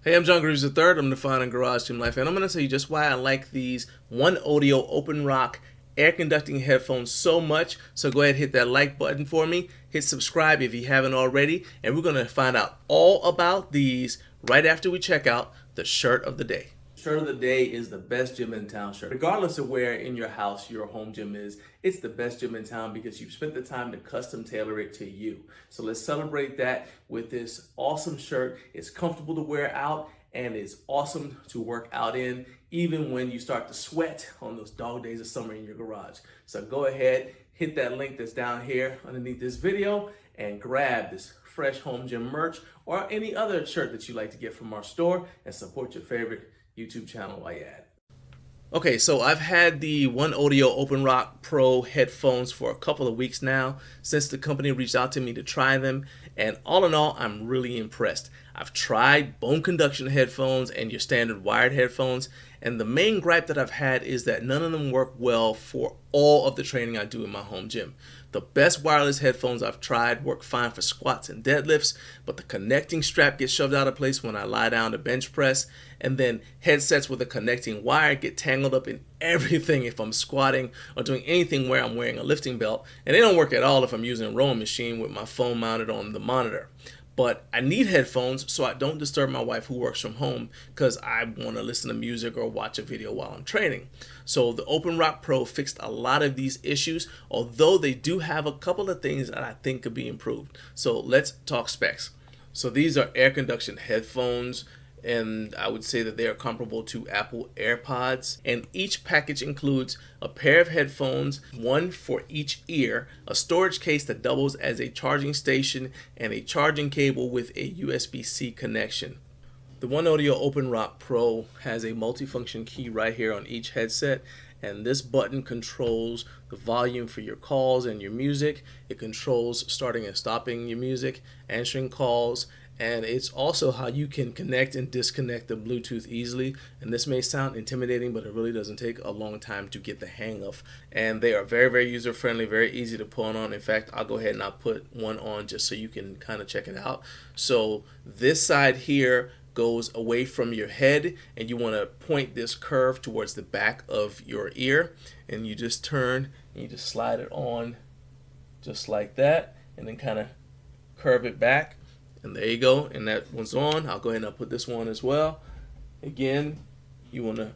Hey, I'm John Greaves III. I'm the founder of Garage Team Life, and I'm going to tell you just why I like these OneOdio OpenRock air conducting headphones so much. So go ahead and hit that like button for me. Hit subscribe if you haven't already, and we're going to find out all about these right after we check out the shirt of the day. Shirt of the day is the best gym in town shirt. Regardless of where in your house your home gym is, it's the best gym in town because you've spent the time to custom tailor it to you. So let's celebrate that with this awesome shirt. It's comfortable to wear out and it's awesome to work out in, even when you start to sweat on those dog days of summer in your garage. So go ahead, hit that link that's down here underneath this video and grab this fresh home gym merch or any other shirt that you like to get from our store and support your favorite YouTube channel while you're at it. Okay, so I've had the OneOdio OpenRock Pro headphones for a couple of weeks now since the company reached out to me to try them, and all in all, I'm really impressed. I've tried bone conduction headphones and your standard wired headphones, and the main gripe that I've had is that none of them work well for all of the training I do in my home gym. The best wireless headphones I've tried work fine for squats and deadlifts, but the connecting strap gets shoved out of place when I lie down to bench press, and then headsets with a connecting wire get tangled up in everything if I'm squatting or doing anything where I'm wearing a lifting belt, and they don't work at all if I'm using a rowing machine with my phone mounted on the monitor. But I need headphones so I don't disturb my wife who works from home because I want to listen to music or watch a video while I'm training. So the OpenRock Pro fixed a lot of these issues, although they do have a couple of things that I think could be improved. So let's talk specs. So these are air conduction headphones, and I would say that they are comparable to Apple AirPods. And each package includes a pair of headphones, one for each ear, a storage case that doubles as a charging station, and a charging cable with a USB-C connection. The OneOdio OpenRock Pro has a multifunction key right here on each headset, and this button controls the volume for your calls and your music. It controls starting and stopping your music, answering calls, and it's also how you can connect and disconnect the Bluetooth easily. And this may sound intimidating, but it really doesn't take a long time to get the hang of. And they are very, very user friendly, very easy to put on. In fact, I'll go ahead and I'll put one on just so you can kind of check it out. So this side here goes away from your head, and you want to point this curve towards the back of your ear, and you just turn and you just slide it on just like that, and then kind of curve it back. And there you go, and that one's on. I'll go ahead and I'll put this one as well. Again, you want to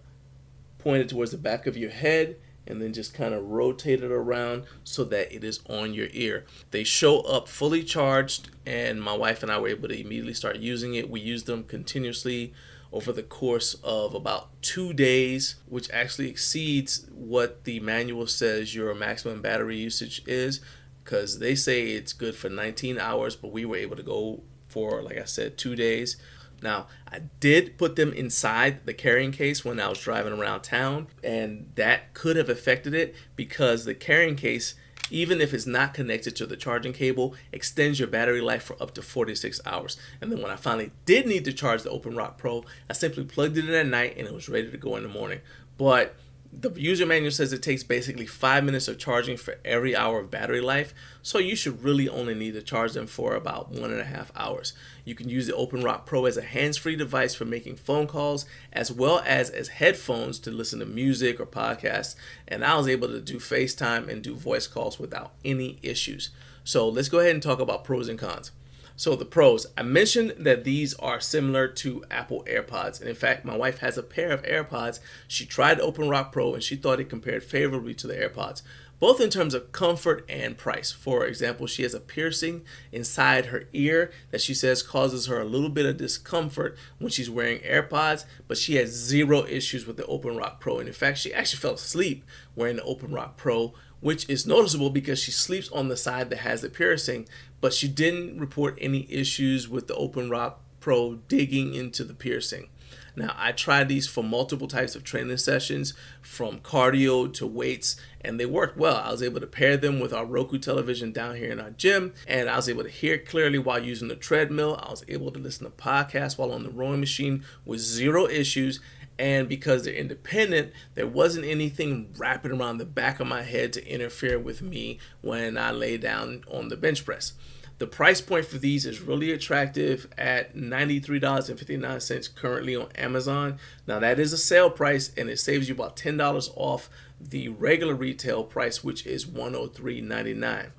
point it towards the back of your head and then just kind of rotate it around so that it is on your ear. They show up fully charged, and my wife and I were able to immediately start using it. We used them continuously over the course of about 2 days, which actually exceeds what the manual says your maximum battery usage is, because they say it's good for 19 hours, but we were able to go for, like I said, 2 days. Now, I did put them inside the carrying case when I was driving around town, and that could have affected it because the carrying case, even if it's not connected to the charging cable, extends your battery life for up to 46 hours. And then when I finally did need to charge the OpenRock Pro, I simply plugged it in at night and it was ready to go in the morning. But the user manual says it takes basically 5 minutes of charging for every hour of battery life, so you should really only need to charge them for about 1.5 hours. You can use the OpenRock Pro as a hands-free device for making phone calls, as well as headphones to listen to music or podcasts, and I was able to do FaceTime and do voice calls without any issues. So let's go ahead and talk about pros and cons. So the pros, I mentioned that these are similar to Apple AirPods. And in fact, my wife has a pair of AirPods. She tried OpenRock Pro and she thought it compared favorably to the AirPods, both in terms of comfort and price. For example, she has a piercing inside her ear that she says causes her a little bit of discomfort when she's wearing AirPods, but she has zero issues with the OpenRock Pro. And in fact, she actually fell asleep wearing the OpenRock Pro, which is noticeable because she sleeps on the side that has the piercing, but she didn't report any issues with the OpenRock Pro digging into the piercing. Now, I tried these for multiple types of training sessions, from cardio to weights, and they worked well. I was able to pair them with our Roku television down here in our gym, and I was able to hear clearly while using the treadmill. I was able to listen to podcasts while on the rowing machine with zero issues. And because they're independent, there wasn't anything wrapping around the back of my head to interfere with me when I lay down on the bench press. The price point for these is really attractive at $93.59 currently on Amazon. Now that is a sale price, and it saves you about $10 off the regular retail price, which is $103.99.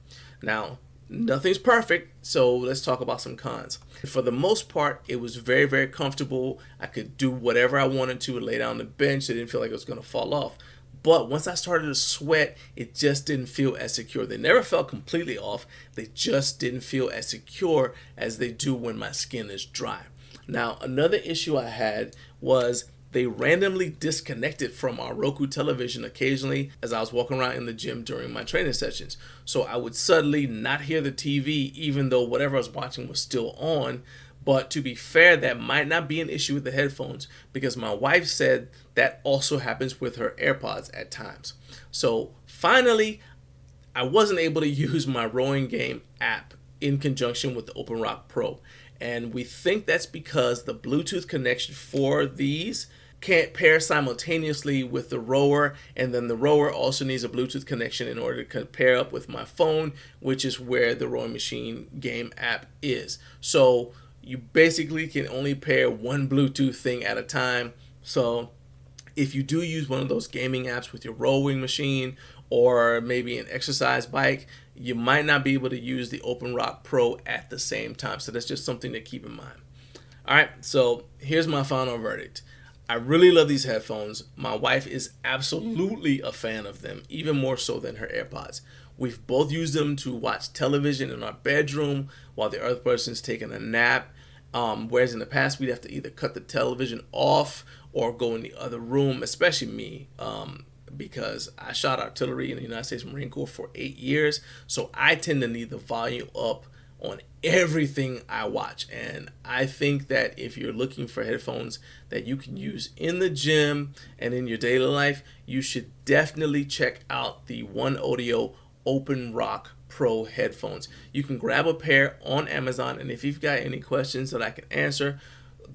Now, nothing's perfect, so let's talk about some cons. For the most part, it was very, very comfortable. I could do whatever I wanted to, lay down on the bench. It didn't feel like it was going to fall off. But once I started to sweat, it just didn't feel as secure. They never felt completely off. They just didn't feel as secure as they do when my skin is dry. Now, another issue I had was they randomly disconnected from our Roku television occasionally as I was walking around in the gym during my training sessions. So I would suddenly not hear the TV even though whatever I was watching was still on. But to be fair, that might not be an issue with the headphones, because my wife said that also happens with her AirPods at times. So finally, I wasn't able to use my rowing game app in conjunction with the OpenRock Pro. And we think that's because the Bluetooth connection for these can't pair simultaneously with the rower, and then the rower also needs a Bluetooth connection in order to pair up with my phone, which is where the rowing machine game app is. So you basically can only pair one Bluetooth thing at a time. So if you do use one of those gaming apps with your rowing machine or maybe an exercise bike, you might not be able to use the OpenRock Pro at the same time. So that's just something to keep in mind. All right, so here's my final verdict. I really love these headphones. My wife is absolutely a fan of them, even more so than her AirPods. We've both used them to watch television in our bedroom while the other person's taking a nap. Whereas in the past, we'd have to either cut the television off or go in the other room, especially me, because I shot artillery in the United States Marine Corps for 8 years. So I tend to need the volume up on everything I watch. And I think that if you're looking for headphones that you can use in the gym and in your daily life, you should definitely check out the OneOdio OpenRock Pro headphones. You can grab a pair on Amazon, and if you've got any questions that I can answer,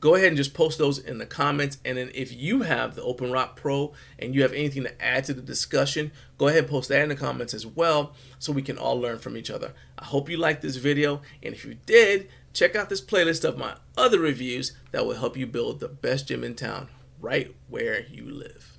go ahead and just post those in the comments. And then if you have the OpenRock Pro and you have anything to add to the discussion, go ahead and post that in the comments as well, so we can all learn from each other. I hope you liked this video, and if you did, check out this playlist of my other reviews that will help you build the best gym in town right where you live.